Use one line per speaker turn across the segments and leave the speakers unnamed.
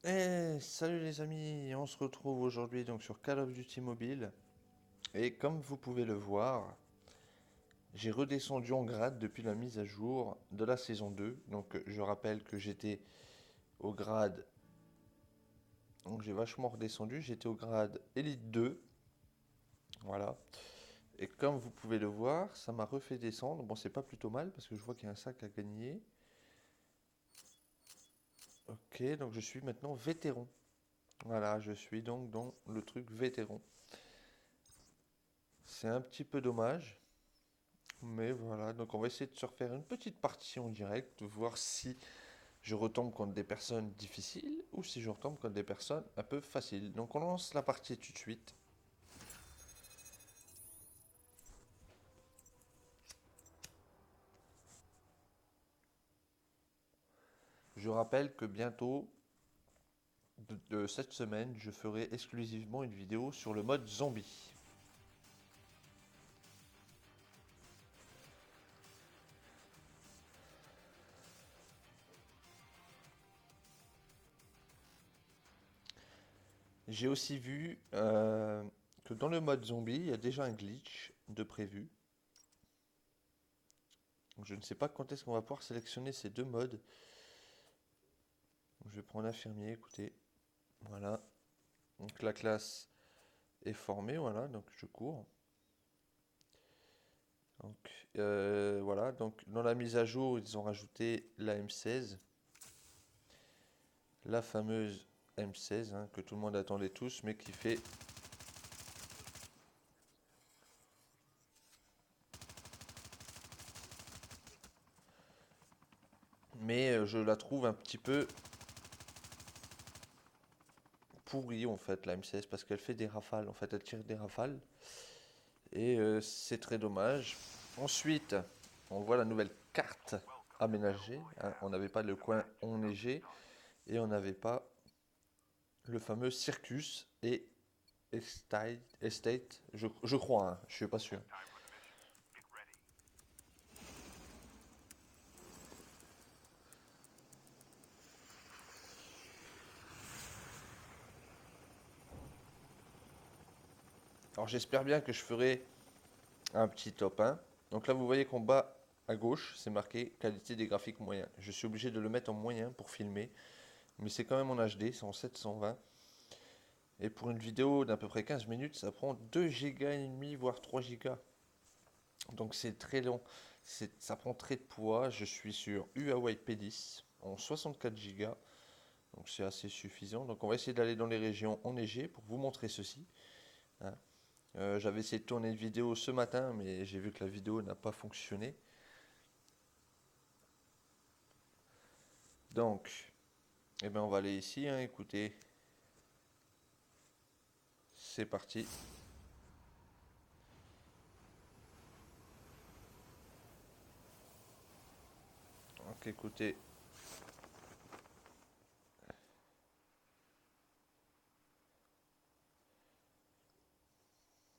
Salut les amis, on se retrouve aujourd'hui donc sur Call of Duty Mobile. Et comme vous pouvez le voir, j'ai redescendu en grade depuis la mise à jour de la saison 2. Donc je rappelle que j'étais au grade, donc j'ai vachement redescendu, j'étais au grade Elite 2. Voilà. Et comme vous pouvez le voir, ça m'a refait descendre. Bon, c'est pas plutôt mal parce que je vois qu'il y a un sac à gagner. Ok, donc je suis maintenant vétéran. Voilà, je suis donc dans le truc vétéran. C'est un petit peu dommage. Mais voilà, donc on va essayer de se refaire une petite partie en direct, voir si je retombe contre des personnes difficiles ou si je retombe contre des personnes un peu faciles. Donc on lance la partie tout de suite. Je rappelle que bientôt, de cette semaine, je ferai exclusivement une vidéo sur le mode zombie. J'ai aussi vu que dans le mode zombie, il y a déjà un glitch de prévu. Donc je ne sais pas quand est-ce qu'on va pouvoir sélectionner ces deux modes. Donc je vais prendre infirmier, écoutez. Voilà. Donc la classe est formée, voilà, donc je cours. Donc voilà, donc dans la mise à jour, ils ont rajouté la M16, la fameuse M16 hein, que tout le monde attendait tous, mais qui fait. Mais je la trouve un petit peu pourrie en fait, la M16, parce qu'elle fait des rafales, en fait, elle tire des rafales, et c'est très dommage. Ensuite, on voit la nouvelle carte aménagée, hein. On n'avait pas le coin enneigé, et on n'avait pas le fameux Circus et Estate, je crois, hein, je suis pas sûr. Alors j'espère bien que je ferai un petit top 1. Donc là vous voyez qu'en bas à gauche c'est marqué qualité des graphiques moyens. Je suis obligé de le mettre en moyen pour filmer. Mais c'est quand même en HD, c'est en 720. Et pour une vidéo d'à peu près 15 minutes, ça prend 2 gigas et demi, voire 3 gigas. Donc c'est très long. Ça prend très de poids. Je suis sur Huawei P10 en 64 gigas. Donc c'est assez suffisant. Donc on va essayer d'aller dans les régions enneigées pour vous montrer ceci, hein. J'avais essayé de tourner une vidéo ce matin, mais j'ai vu que la vidéo n'a pas fonctionné. Donc, eh ben, on va aller ici, hein, écoutez, c'est parti. Donc, écoutez,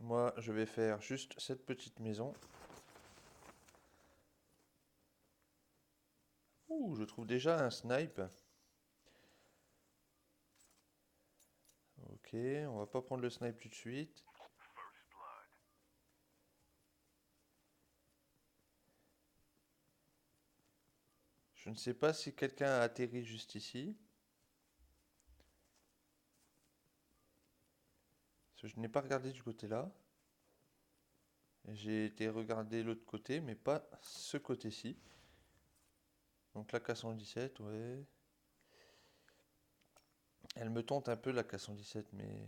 moi, je vais faire juste cette petite maison. Ouh, je trouve déjà un snipe. Ok, on va pas prendre le snipe tout de suite. Je ne sais pas si quelqu'un a atterri juste ici. Parce que je n'ai pas regardé du côté là. J'ai été regarder l'autre côté, mais pas ce côté-ci. Donc la K117, ouais. Elle me tente un peu la K117, mais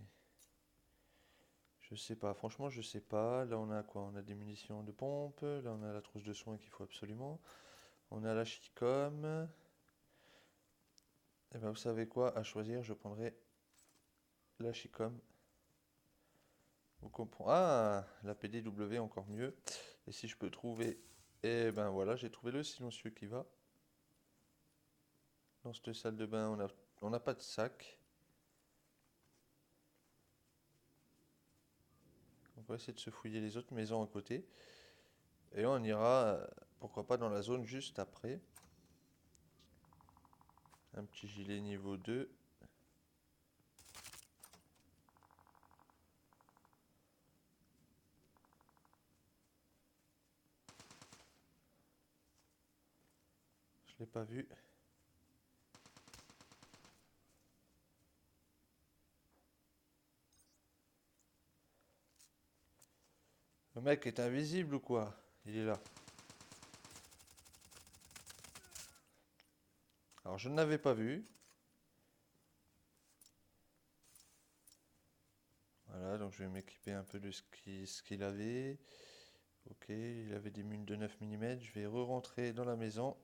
je sais pas. Franchement, je sais pas. Là, on a quoi? On a des munitions de pompe. Là, on a la trousse de soins qu'il faut absolument. On a la Chicom. Et ben, vous savez quoi? À choisir, je prendrai la Chicom. Vous comprenez? Ah, la PDW encore mieux. Et si je peux trouver. Eh ben voilà, j'ai trouvé le silencieux qui va. Dans cette salle de bain, on n'a pas de sac. On va essayer de se fouiller les autres maisons à côté. Et on ira, pourquoi pas, dans la zone juste après. Un petit gilet niveau 2. Je l'ai pas vu. Le mec est invisible ou quoi? Il est là. Alors je ne l'avais pas vu. Voilà, donc je vais m'équiper un peu de ce qu'il avait. Ok, il avait des munes de 9 mm. Je vais re-rentrer dans la maison.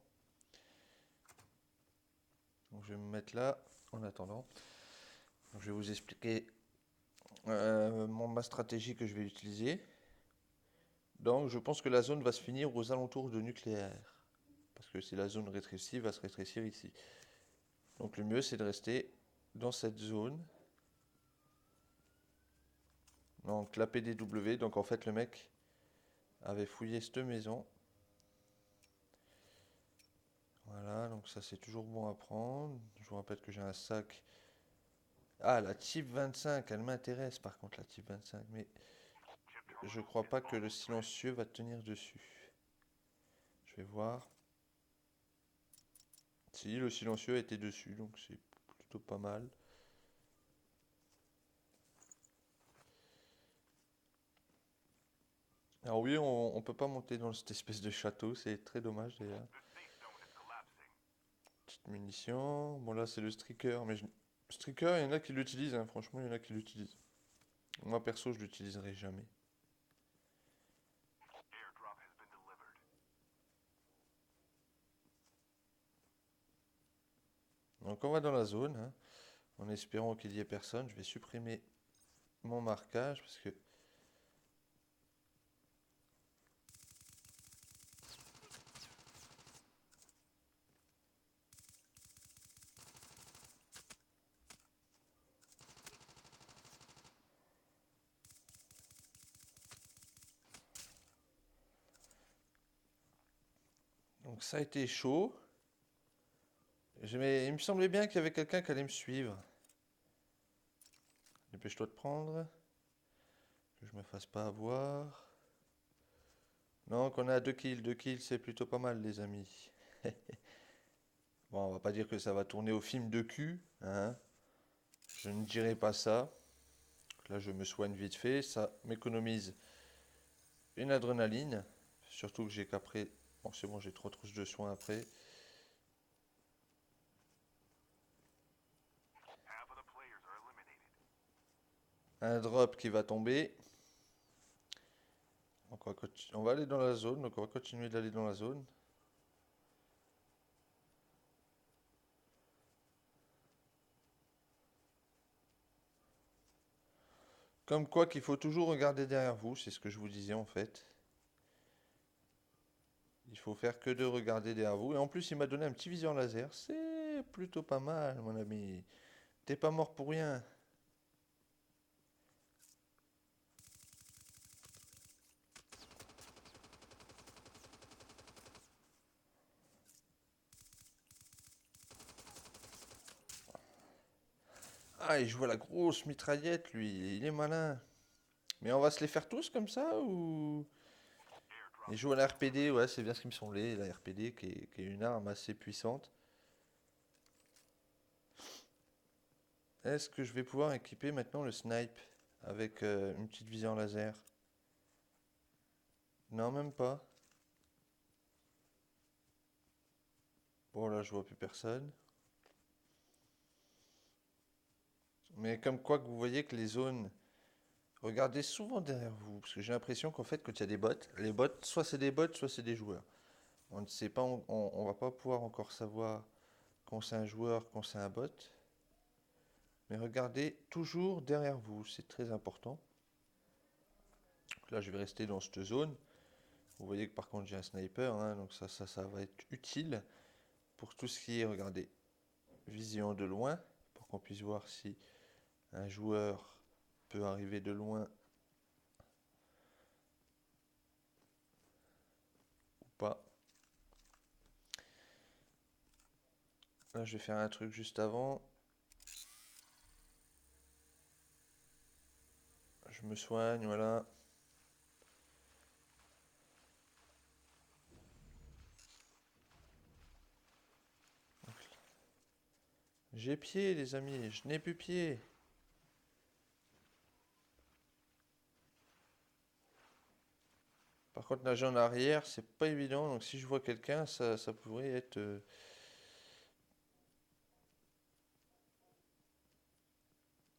Donc je vais me mettre là en attendant. Donc, je vais vous expliquer ma stratégie que je vais utiliser. Donc je pense que la zone va se finir aux alentours de nucléaire. Parce que si la zone rétrécit, va se rétrécir ici. Donc le mieux c'est de rester dans cette zone. Donc la PDW, donc en fait le mec avait fouillé cette maison. Voilà, donc ça c'est toujours bon à prendre. Je vous rappelle que j'ai un sac. Ah, la Type 25, elle m'intéresse par contre la Type 25, mais je crois pas que le silencieux va tenir dessus. Je vais voir. Si, le silencieux était dessus, donc c'est plutôt pas mal. Alors oui, on peut pas monter dans cette espèce de château, c'est très dommage d'ailleurs. Petite munition. Bon là c'est le streaker, mais streaker, il y en a qui l'utilisent, hein. Franchement, il y en a qui l'utilisent. Moi perso, je l'utiliserai jamais. Donc on va dans la zone, hein, en espérant qu'il y ait personne. Je vais supprimer mon marquage parce que donc ça a été chaud. Il me semblait bien qu'il y avait quelqu'un qui allait me suivre. Dépêche-toi de prendre, que je me fasse pas avoir. Non, qu'on a 2 kills. 2 kills, c'est plutôt pas mal, les amis. Bon, on va pas dire que ça va tourner au film de cul, hein. Je ne dirai pas ça. Là, je me soigne vite fait. Ça m'économise une adrénaline. Surtout que j'ai qu'après. Bon, c'est bon, j'ai 3 trousses de soins après. Un drop qui va tomber. Donc on va aller dans la zone. Donc on va continuer d'aller dans la zone. Comme quoi qu'il faut toujours regarder derrière vous. C'est ce que je vous disais en fait. Il faut faire que de regarder derrière vous. Et en plus, il m'a donné un petit viseur laser. C'est plutôt pas mal, mon ami. T'es pas mort pour rien. Ah, il joue à la grosse mitraillette, lui. Il est malin. Mais on va se les faire tous comme ça ou... Il joue à la RPD, ouais, c'est bien ce qui me semblait. La RPD qui est une arme assez puissante. Est-ce que je vais pouvoir équiper maintenant le snipe avec une petite vision laser? Non, même pas. Bon, là, je vois plus personne. Mais comme quoi que vous voyez que les zones... Regardez souvent derrière vous, parce que j'ai l'impression qu'en fait, quand il y a des bots, les bots, soit c'est des bots, soit c'est des joueurs. On ne sait pas, on va pas pouvoir encore savoir quand c'est un joueur, quand c'est un bot. Mais regardez toujours derrière vous, c'est très important. Donc là, je vais rester dans cette zone. Vous voyez que par contre, j'ai un sniper, hein, donc ça va être utile pour tout ce qui est, regardez, vision de loin, pour qu'on puisse voir si un joueur peut arriver de loin ou pas. Là, je vais faire un truc juste avant. Je me soigne, voilà. J'ai pied, les amis, je n'ai plus pied. Par contre, nager en arrière, c'est pas évident. Donc si je vois quelqu'un, ça pourrait être...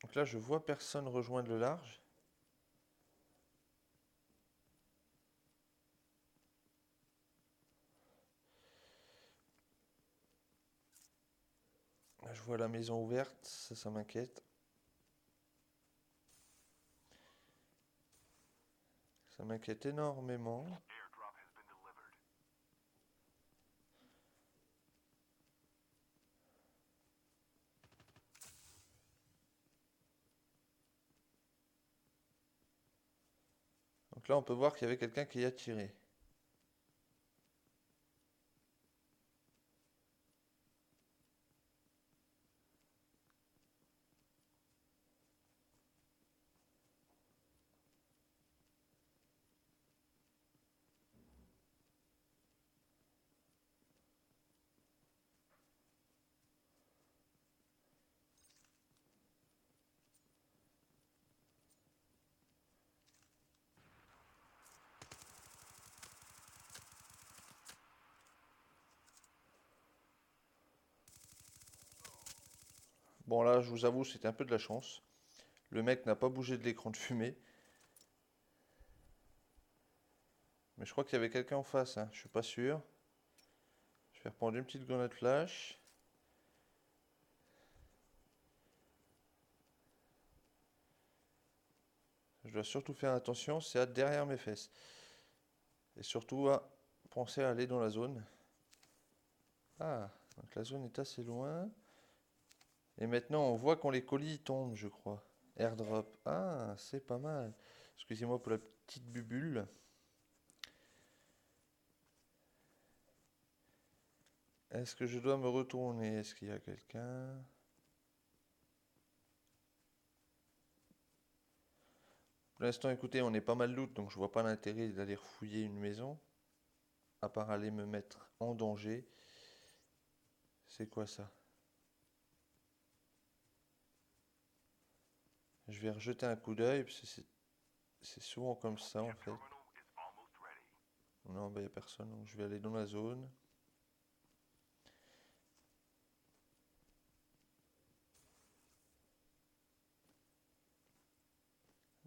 Donc là, je vois personne rejoindre le large. Là, je vois la maison ouverte, ça m'inquiète. Ça m'inquiète énormément. Donc là, on peut voir qu'il y avait quelqu'un qui a tiré. Bon, là, je vous avoue, c'était un peu de la chance. Le mec n'a pas bougé de l'écran de fumée. Mais je crois qu'il y avait quelqu'un en face, hein. Je suis pas sûr. Je vais reprendre une petite grenade flash. Je dois surtout faire attention, c'est à derrière mes fesses. Et surtout à penser à aller dans la zone. Ah, donc la zone est assez loin. Et maintenant, on voit quand les colis tombent, je crois. Airdrop. Ah, c'est pas mal. Excusez-moi pour la petite bubule. Est-ce que je dois me retourner? Est-ce qu'il y a quelqu'un? Pour l'instant, écoutez, on est pas mal loot, donc je vois pas l'intérêt d'aller fouiller une maison. À part aller me mettre en danger. C'est quoi ça? Je vais rejeter un coup d'œil, parce que c'est souvent comme ça en fait. Non, bah y a personne, donc je vais aller dans la zone.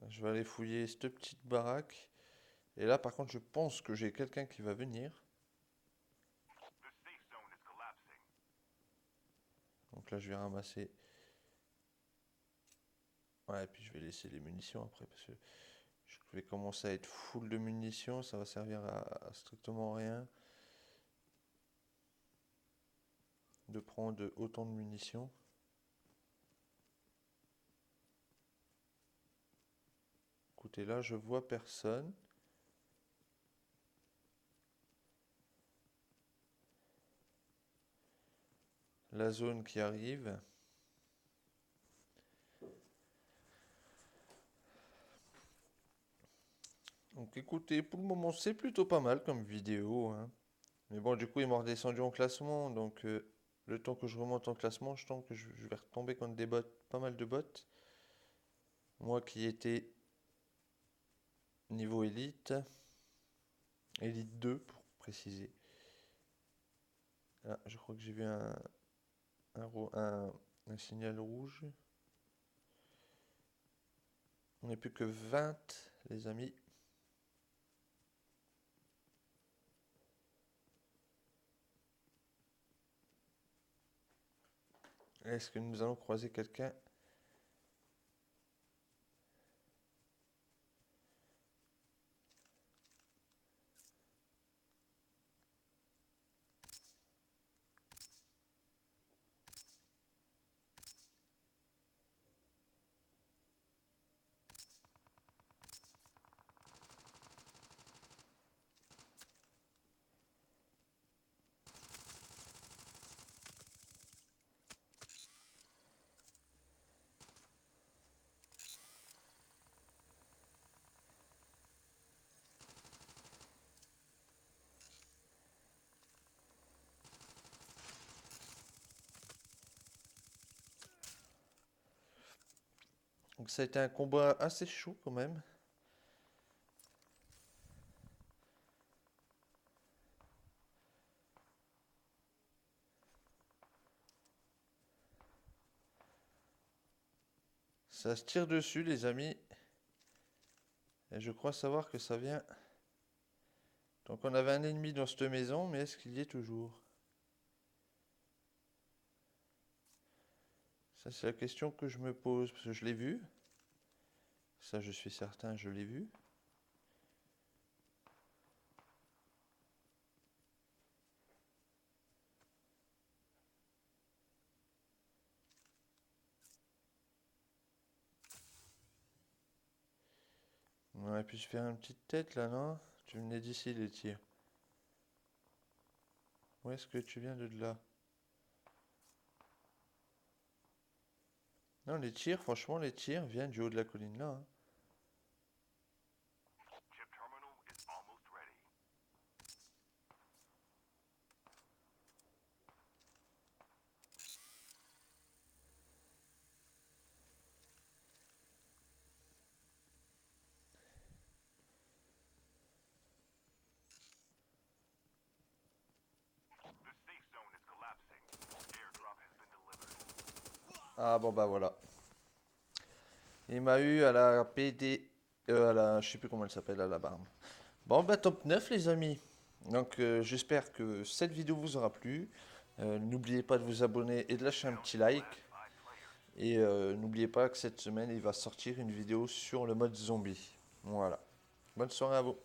Je vais aller fouiller cette petite baraque. Et là, par contre, je pense que j'ai quelqu'un qui va venir. Donc là, je vais ramasser. Ouais, et puis je vais laisser les munitions après, parce que je vais commencer à être full de munitions. Ça va servir à strictement rien de prendre autant de munitions. Écoutez, là, je vois personne. La zone qui arrive. Donc écoutez, pour le moment, c'est plutôt pas mal comme vidéo, hein. Mais bon, du coup, il m'a redescendu en classement. Donc le temps que je remonte en classement, je pense que je vais retomber contre des bots, pas mal de bots. Moi qui étais niveau élite, élite 2 pour préciser. Ah, je crois que j'ai vu un signal rouge. On n'est plus que 20, les amis. Est-ce que nous allons croiser quelqu'un? Donc ça a été un combat assez chaud quand même. Ça se tire dessus les amis. Et je crois savoir que ça vient. Donc on avait un ennemi dans cette maison, mais est-ce qu'il y est toujours? Ça c'est la question que je me pose, parce que je l'ai vu. Ça je suis certain, je l'ai vu. On aurait pu se faire une petite tête là, non? Tu venais d'ici les tirs. Où est-ce que tu viens de là? Non, les tirs, franchement, les tirs viennent du haut de la colline là, hein. Ah bon bah voilà. Il m'a eu à la PD, à la, je sais plus comment elle s'appelle, à la barbe. Bon bah top 9 les amis. Donc j'espère que cette vidéo vous aura plu. N'oubliez pas de vous abonner et de lâcher un petit like. Et n'oubliez pas que cette semaine il va sortir une vidéo sur le mode zombie. Voilà. Bonne soirée à vous.